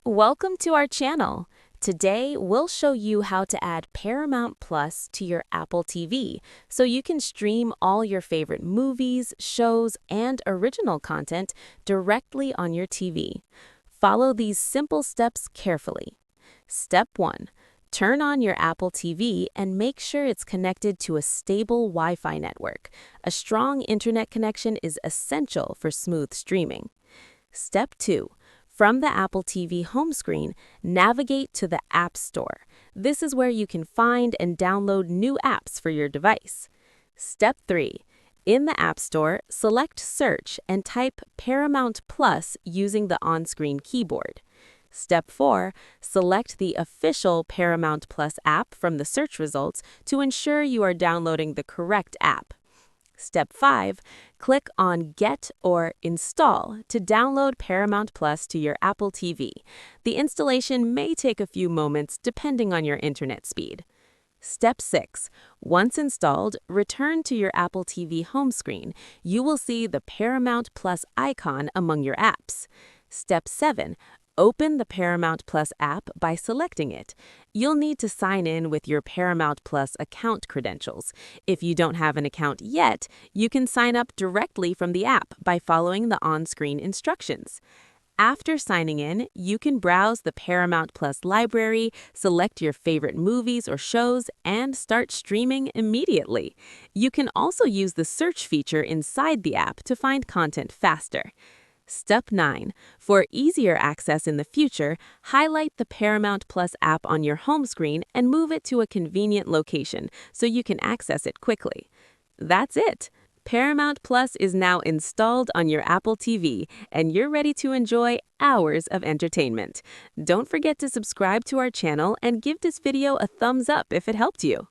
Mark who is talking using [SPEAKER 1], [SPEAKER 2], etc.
[SPEAKER 1] Welcome to our channel. Today, we'll show you how to add Paramount Plus to your Apple TV so you can stream all your favorite movies, shows, and original content directly on your TV. Follow these simple steps carefully. Step 1. Turn on your Apple TV and make sure it's connected to a stable Wi-Fi network. A strong internet connection is essential for smooth streaming. Step 2. From the Apple TV home screen, navigate to the App Store. This is where you can find and download new apps for your device. Step 3. In the App Store, select Search and type Paramount Plus using the on-screen keyboard. Step 4. Select the official Paramount Plus app from the search results to ensure you are downloading the correct app. Step 5. Click on Get or Install to download Paramount Plus to your Apple TV. The installation may take a few moments depending on your internet speed. Step 6. Once installed, return to your Apple TV home screen. You will see the Paramount Plus icon among your apps. Step 7. Open the Paramount Plus app by selecting it. You'll need to sign in with your Paramount Plus account credentials. If you don't have an account yet, you can sign up directly from the app by following the on-screen instructions. After signing in, you can browse the Paramount Plus library, select your favorite movies or shows, and start streaming immediately. You can also use the search feature inside the app to find content faster. Step 9. For easier access in the future, highlight the Paramount Plus app on your home screen and move it to a convenient location so you can access it quickly. That's it! Paramount Plus is now installed on your Apple TV, and you're ready to enjoy hours of entertainment. Don't forget to subscribe to our channel and give this video a thumbs up if it helped you.